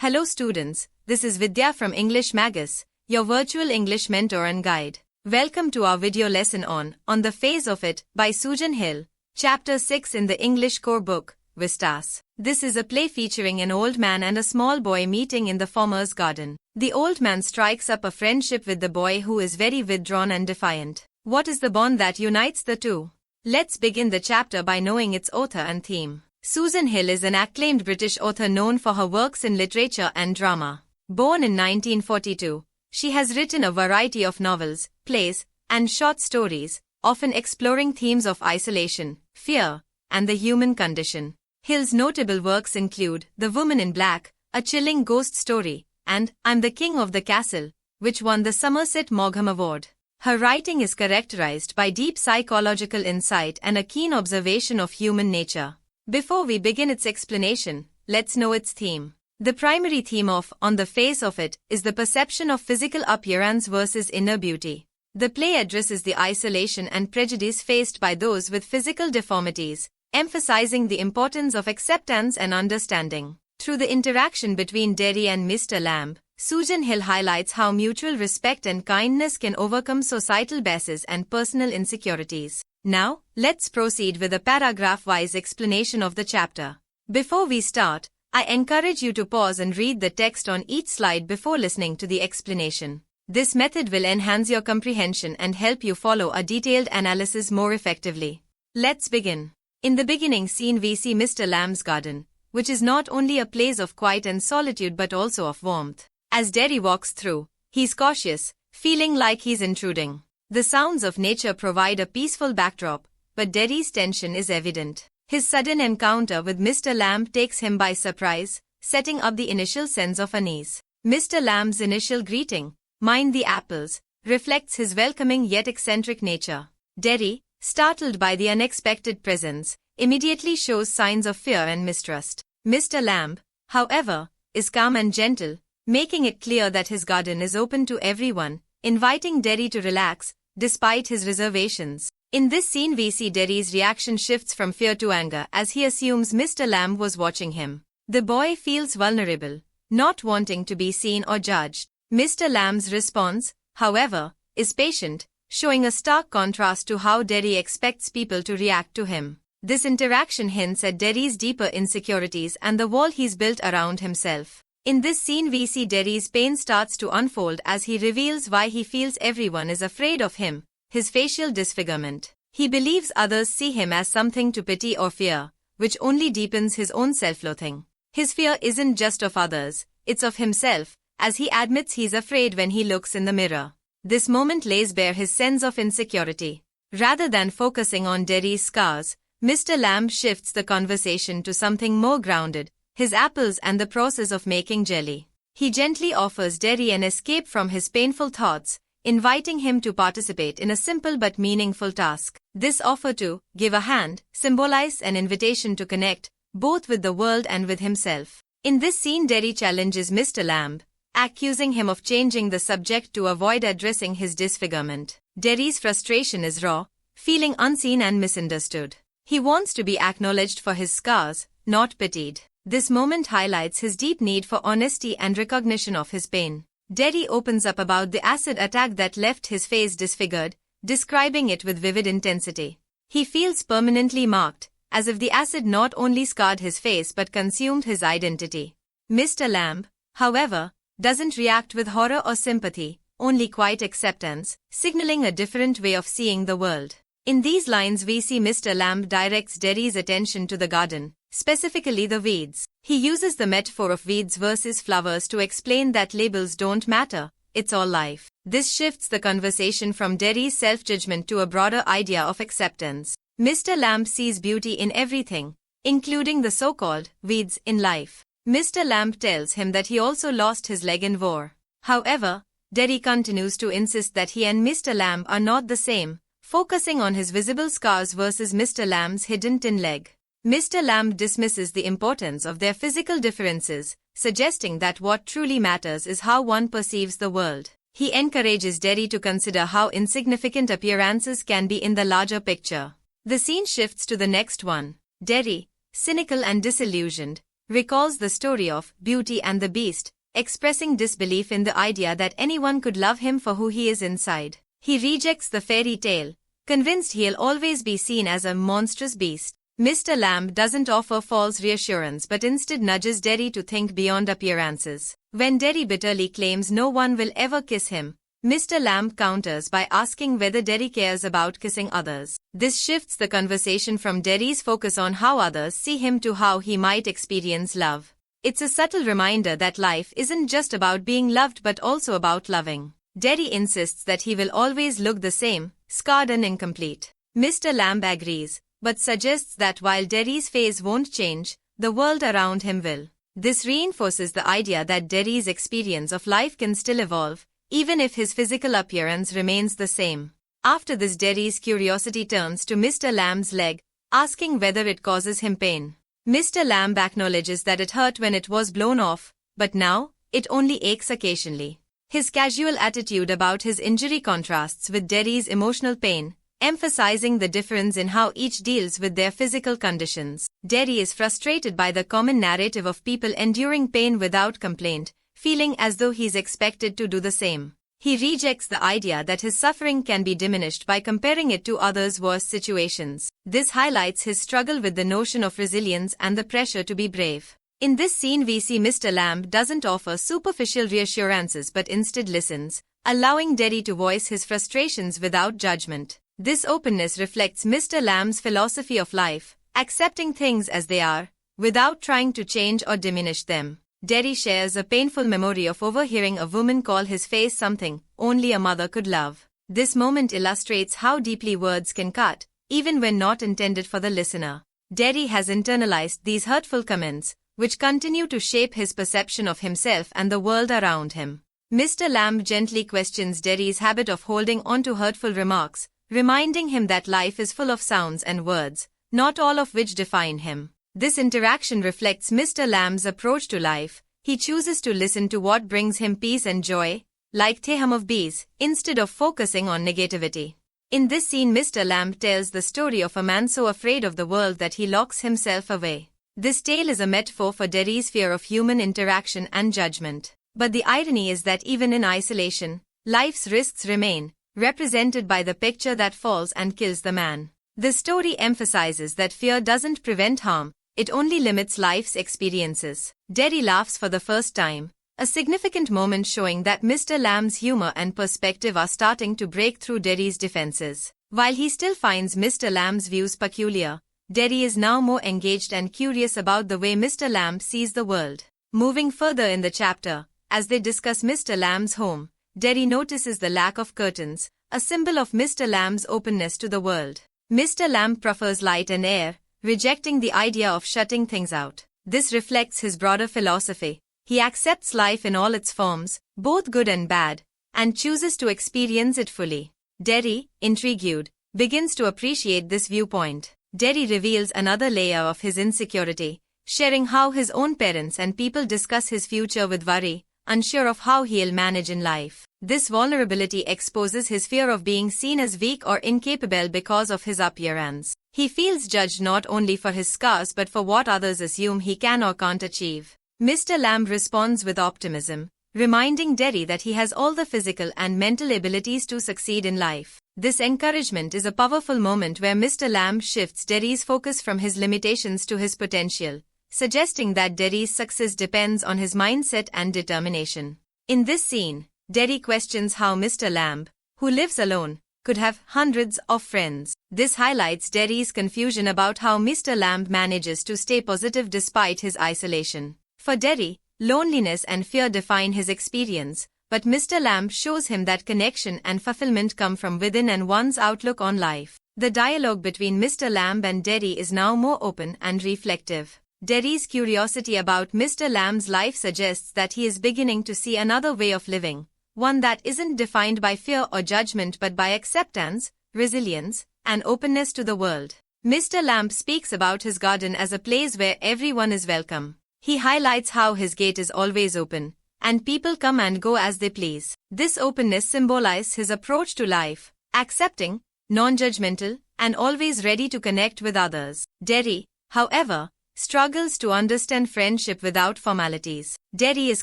Hello students, this is Vidya from English Magus, your virtual English mentor and guide. Welcome to our video lesson on the Face of It by Susan Hill, Chapter 6 in the English core book, Vistas. This is a play featuring an old man and a small boy meeting in the farmer's garden. The old man strikes up a friendship with the boy who is very withdrawn and defiant. What is the bond that unites the two? Let's begin the chapter by knowing its author and theme. Susan Hill is an acclaimed British author known for her works in literature and drama. Born in 1942, she has written a variety of novels, plays, and short stories, often exploring themes of isolation, fear, and the human condition. Hill's notable works include The Woman in Black, a chilling ghost story, and I'm the King of the Castle, which won the Somerset Maugham Award. Her writing is characterized by deep psychological insight and a keen observation of human nature. Before we begin its explanation, let's know its theme. The primary theme of On the Face of It is the perception of physical appearance versus inner beauty. The play addresses the isolation and prejudice faced by those with physical deformities, emphasizing the importance of acceptance and understanding. Through the interaction between Derry and Mr. Lamb, Susan Hill highlights how mutual respect and kindness can overcome societal biases and personal insecurities. Now, let's proceed with a paragraph-wise explanation of the chapter. Before we start, I encourage you to pause and read the text on each slide before listening to the explanation. This method will enhance your comprehension and help you follow a detailed analysis more effectively. Let's begin. In the beginning scene we see Mr. Lamb's garden, which is not only a place of quiet and solitude but also of warmth. As Derry walks through, he's cautious, feeling like he's intruding. The sounds of nature provide a peaceful backdrop, but Derry's tension is evident. His sudden encounter with Mr. Lamb takes him by surprise, setting up the initial sense of unease. Mr. Lamb's initial greeting, "Mind the apples," reflects his welcoming yet eccentric nature. Derry, startled by the unexpected presence, immediately shows signs of fear and mistrust. Mr. Lamb, however, is calm and gentle, making it clear that his garden is open to everyone, inviting Derry to relax, despite his reservations. In this scene we see Derry's reaction shifts from fear to anger as he assumes Mr. Lamb was watching him. The boy feels vulnerable, not wanting to be seen or judged. Mr. Lamb's response, however, is patient, showing a stark contrast to how Derry expects people to react to him. This interaction hints at Derry's deeper insecurities and the wall he's built around himself. In this scene we see Derry's pain starts to unfold as he reveals why he feels everyone is afraid of him, his facial disfigurement. He believes others see him as something to pity or fear, which only deepens his own self-loathing. His fear isn't just of others, it's of himself, as he admits he's afraid when he looks in the mirror. This moment lays bare his sense of insecurity. Rather than focusing on Derry's scars, Mr. Lamb shifts the conversation to something more grounded, his apples and the process of making jelly. He gently offers Derry an escape from his painful thoughts, inviting him to participate in a simple but meaningful task. This offer to give a hand symbolizes an invitation to connect, both with the world and with himself. In this scene Derry challenges Mr. Lamb, accusing him of changing the subject to avoid addressing his disfigurement. Derry's frustration is raw, feeling unseen and misunderstood. He wants to be acknowledged for his scars, not pitied. This moment highlights his deep need for honesty and recognition of his pain. Derry opens up about the acid attack that left his face disfigured, describing it with vivid intensity. He feels permanently marked, as if the acid not only scarred his face but consumed his identity. Mr. Lamb, however, doesn't react with horror or sympathy, only quiet acceptance, signaling a different way of seeing the world. In these lines we see Mr. Lamb directs Derry's attention to the garden, specifically the weeds. He uses the metaphor of weeds versus flowers to explain that labels don't matter, it's all life. This shifts the conversation from Derry's self-judgment to a broader idea of acceptance. Mr. Lamb sees beauty in everything, including the so-called weeds in life. Mr. Lamb tells him that he also lost his leg in war. However, Derry continues to insist that he and Mr. Lamb are not the same, focusing on his visible scars versus Mr. Lamb's hidden tin leg. Mr. Lamb dismisses the importance of their physical differences, suggesting that what truly matters is how one perceives the world. He encourages Derry to consider how insignificant appearances can be in the larger picture. The scene shifts to the next one. Derry, cynical and disillusioned, recalls the story of Beauty and the Beast, expressing disbelief in the idea that anyone could love him for who he is inside. He rejects the fairy tale, convinced he'll always be seen as a monstrous beast. Mr. Lamb doesn't offer false reassurance but instead nudges Derry to think beyond appearances. When Derry bitterly claims no one will ever kiss him, Mr. Lamb counters by asking whether Derry cares about kissing others. This shifts the conversation from Derry's focus on how others see him to how he might experience love. It's a subtle reminder that life isn't just about being loved but also about loving. Derry insists that he will always look the same, scarred and incomplete. Mr. Lamb agrees, but suggests that while Derry's phase won't change, the world around him will. This reinforces the idea that Derry's experience of life can still evolve, even if his physical appearance remains the same. After this, Derry's curiosity turns to Mr. Lamb's leg, asking whether it causes him pain. Mr. Lamb acknowledges that it hurt when it was blown off, but now, it only aches occasionally. His casual attitude about his injury contrasts with Derry's emotional pain, emphasizing the difference in how each deals with their physical conditions. Derry is frustrated by the common narrative of people enduring pain without complaint, feeling as though he's expected to do the same. He rejects the idea that his suffering can be diminished by comparing it to others' worse situations. This highlights his struggle with the notion of resilience and the pressure to be brave. In this scene we see Mr. Lamb doesn't offer superficial reassurances but instead listens, allowing Derry to voice his frustrations without judgment. This openness reflects Mr. Lamb's philosophy of life, accepting things as they are, without trying to change or diminish them. Derry shares a painful memory of overhearing a woman call his face something only a mother could love. This moment illustrates how deeply words can cut, even when not intended for the listener. Derry has internalized these hurtful comments, which continue to shape his perception of himself and the world around him. Mr. Lamb gently questions Derry's habit of holding on to hurtful remarks, reminding him that life is full of sounds and words, not all of which define him. This interaction reflects Mr. Lamb's approach to life. He chooses to listen to what brings him peace and joy, like the hum of bees, instead of focusing on negativity. In this scene, Mr. Lamb tells the story of a man so afraid of the world that he locks himself away. This tale is a metaphor for Derry's fear of human interaction and judgment. But the irony is that even in isolation, life's risks remain, represented by the picture that falls and kills the man. The story emphasizes that fear doesn't prevent harm, it only limits life's experiences. Derry laughs for the first time, a significant moment showing that Mr. Lamb's humor and perspective are starting to break through Derry's defenses. While he still finds Mr. Lamb's views peculiar, Derry is now more engaged and curious about the way Mr. Lamb sees the world. Moving further in the chapter, as they discuss Mr. Lamb's home, Derry notices the lack of curtains, a symbol of Mr. Lamb's openness to the world. Mr. Lamb prefers light and air, rejecting the idea of shutting things out. This reflects his broader philosophy. He accepts life in all its forms, both good and bad, and chooses to experience it fully. Derry, intrigued, begins to appreciate this viewpoint. Derry reveals another layer of his insecurity, sharing how his own parents and people discuss his future with worry, unsure of how he'll manage in life. This vulnerability exposes his fear of being seen as weak or incapable because of his appearance. He feels judged not only for his scars but for what others assume he can or can't achieve. Mr. Lamb responds with optimism, reminding Derry that he has all the physical and mental abilities to succeed in life. This encouragement is a powerful moment where Mr. Lamb shifts Derry's focus from his limitations to his potential, suggesting that Derry's success depends on his mindset and determination. In this scene, Derry questions how Mr. Lamb, who lives alone, could have hundreds of friends. This highlights Derry's confusion about how Mr. Lamb manages to stay positive despite his isolation. For Derry, loneliness and fear define his experience, but Mr. Lamb shows him that connection and fulfillment come from within and one's outlook on life. The dialogue between Mr. Lamb and Derry is now more open and reflective. Derry's curiosity about Mr. Lamb's life suggests that he is beginning to see another way of living, one that isn't defined by fear or judgment but by acceptance, resilience, and openness to the world. Mr. Lamb speaks about his garden as a place where everyone is welcome. He highlights how his gate is always open, and people come and go as they please. This openness symbolizes his approach to life, accepting, non-judgmental, and always ready to connect with others. Derry, however, struggles to understand friendship without formalities. Derry is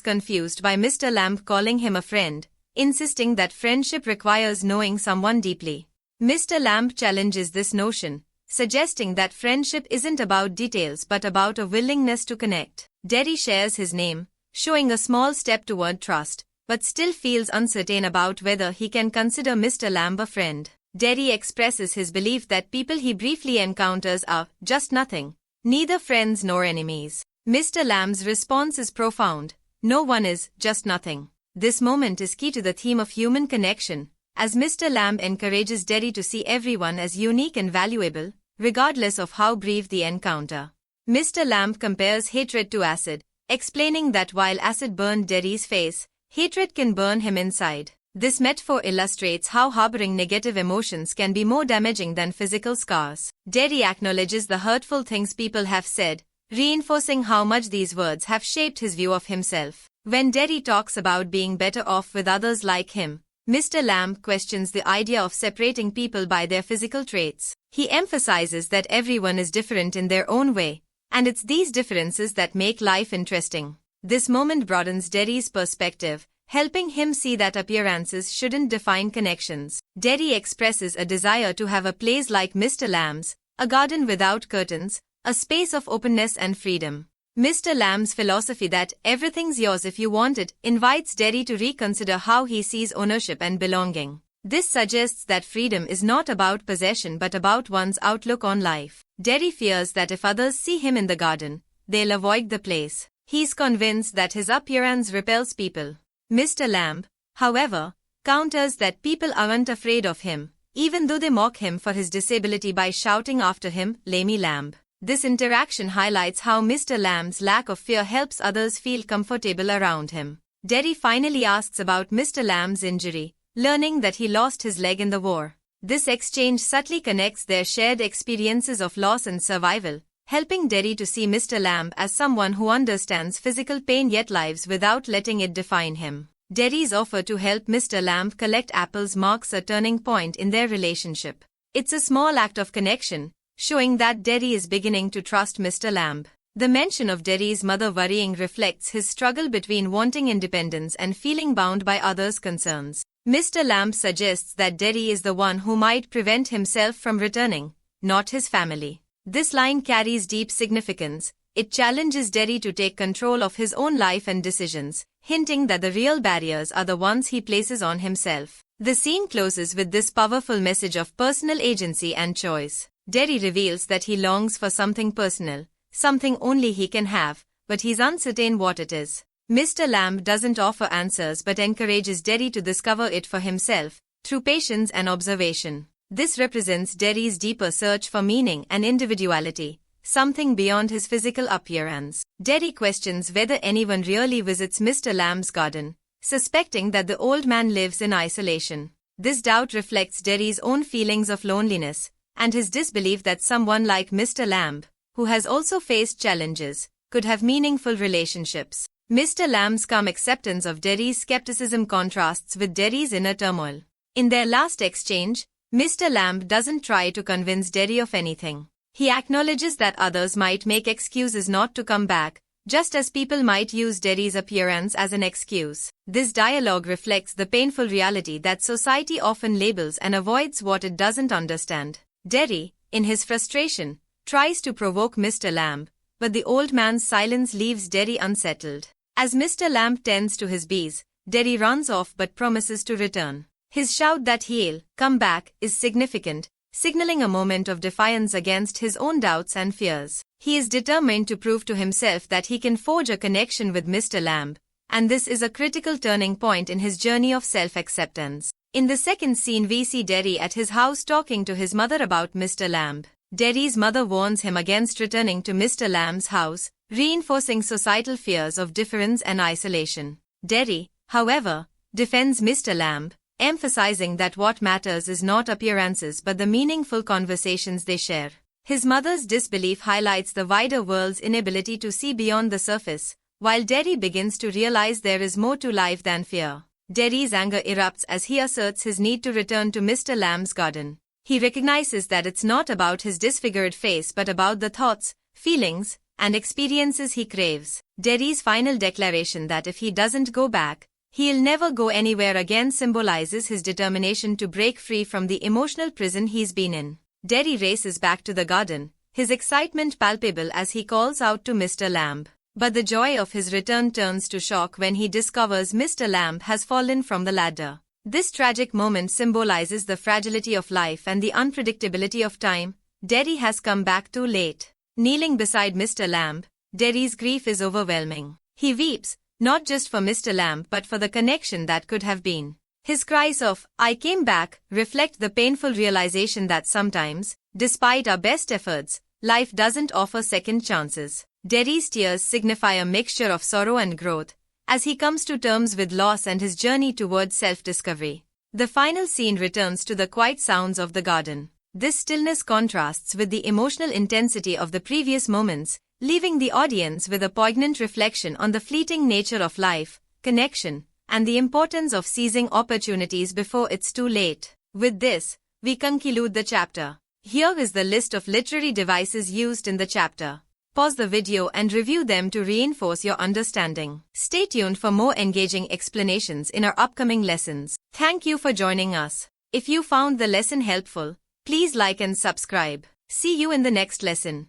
confused by Mr. Lamb calling him a friend, insisting that friendship requires knowing someone deeply. Mr. Lamb challenges this notion, suggesting that friendship isn't about details but about a willingness to connect. Derry shares his name, showing a small step toward trust, but still feels uncertain about whether he can consider Mr. Lamb a friend. Derry expresses his belief that people he briefly encounters are just nothing, neither friends nor enemies. Mr. Lamb's response is profound. No one is just nothing. This moment is key to the theme of human connection, as Mr. Lamb encourages Derry to see everyone as unique and valuable, regardless of how brief the encounter. Mr. Lamb compares hatred to acid, explaining that while acid burned Derry's face, hatred can burn him inside. This metaphor illustrates how harboring negative emotions can be more damaging than physical scars. Derry acknowledges the hurtful things people have said, reinforcing how much these words have shaped his view of himself. When Derry talks about being better off with others like him, Mr. Lamb questions the idea of separating people by their physical traits. He emphasizes that everyone is different in their own way, and it's these differences that make life interesting. This moment broadens Derry's perspective, helping him see that appearances shouldn't define connections. Derry expresses a desire to have a place like Mr. Lamb's, a garden without curtains, a space of openness and freedom. Mr. Lamb's philosophy that everything's yours if you want it invites Derry to reconsider how he sees ownership and belonging. This suggests that freedom is not about possession but about one's outlook on life. Derry fears that if others see him in the garden, they'll avoid the place. He's convinced that his appearance repels people. Mr. Lamb, however, counters that people aren't afraid of him, even though they mock him for his disability by shouting after him, "Lammy Lamb." This interaction highlights how Mr. Lamb's lack of fear helps others feel comfortable around him. Derry finally asks about Mr. Lamb's injury, learning that he lost his leg in the war. This exchange subtly connects their shared experiences of loss and survival, helping Derry to see Mr. Lamb as someone who understands physical pain yet lives without letting it define him. Derry's offer to help Mr. Lamb collect apples marks a turning point in their relationship. It's a small act of connection, showing that Derry is beginning to trust Mr. Lamb. The mention of Derry's mother worrying reflects his struggle between wanting independence and feeling bound by others' concerns. Mr. Lamb suggests that Derry is the one who might prevent himself from returning, not his family. This line carries deep significance. It challenges Derry to take control of his own life and decisions, hinting that the real barriers are the ones he places on himself. The scene closes with this powerful message of personal agency and choice. Derry reveals that he longs for something personal, something only he can have, but he's uncertain what it is. Mr. Lamb doesn't offer answers but encourages Derry to discover it for himself, through patience and observation. This represents Derry's deeper search for meaning and individuality, something beyond his physical appearance. Derry questions whether anyone really visits Mr. Lamb's garden, suspecting that the old man lives in isolation. This doubt reflects Derry's own feelings of loneliness, and his disbelief that someone like Mr. Lamb, who has also faced challenges, could have meaningful relationships. Mr. Lamb's calm acceptance of Derry's skepticism contrasts with Derry's inner turmoil. In their last exchange, Mr. Lamb doesn't try to convince Derry of anything. He acknowledges that others might make excuses not to come back, just as people might use Derry's appearance as an excuse. This dialogue reflects the painful reality that society often labels and avoids what it doesn't understand. Derry, in his frustration, tries to provoke Mr. Lamb, but the old man's silence leaves Derry unsettled. As Mr. Lamb tends to his bees, Derry runs off but promises to return. His shout that he'll come back is significant, signaling a moment of defiance against his own doubts and fears. He is determined to prove to himself that he can forge a connection with Mr. Lamb, and this is a critical turning point in his journey of self-acceptance. In the second scene we see Derry at his house talking to his mother about Mr. Lamb. Derry's mother warns him against returning to Mr. Lamb's house, reinforcing societal fears of difference and isolation. Derry, however, defends Mr. Lamb, emphasizing that what matters is not appearances but the meaningful conversations they share. His mother's disbelief highlights the wider world's inability to see beyond the surface, while Derry begins to realize there is more to life than fear. Derry's anger erupts as he asserts his need to return to Mr. Lamb's garden. He recognizes that it's not about his disfigured face but about the thoughts, feelings, and experiences he craves. Derry's final declaration that if he doesn't go back, he'll never go anywhere again symbolizes his determination to break free from the emotional prison he's been in. Derry races back to the garden, his excitement palpable as he calls out to Mr. Lamb. But the joy of his return turns to shock when he discovers Mr. Lamb has fallen from the ladder. This tragic moment symbolizes the fragility of life and the unpredictability of time. Derry has come back too late. Kneeling beside Mr. Lamb, Derry's grief is overwhelming. He weeps, not just for Mr. Lamb but for the connection that could have been. His cries of, "I came back," reflect the painful realization that sometimes, despite our best efforts, life doesn't offer second chances. Derry's tears signify a mixture of sorrow and growth, as he comes to terms with loss and his journey towards self-discovery. The final scene returns to the quiet sounds of the garden. This stillness contrasts with the emotional intensity of the previous moments, leaving the audience with a poignant reflection on the fleeting nature of life, connection, and the importance of seizing opportunities before it's too late. With this, we conclude the chapter. Here is the list of literary devices used in the chapter. Pause the video and review them to reinforce your understanding. Stay tuned for more engaging explanations in our upcoming lessons. Thank you for joining us. If you found the lesson helpful, please like and subscribe. See you in the next lesson.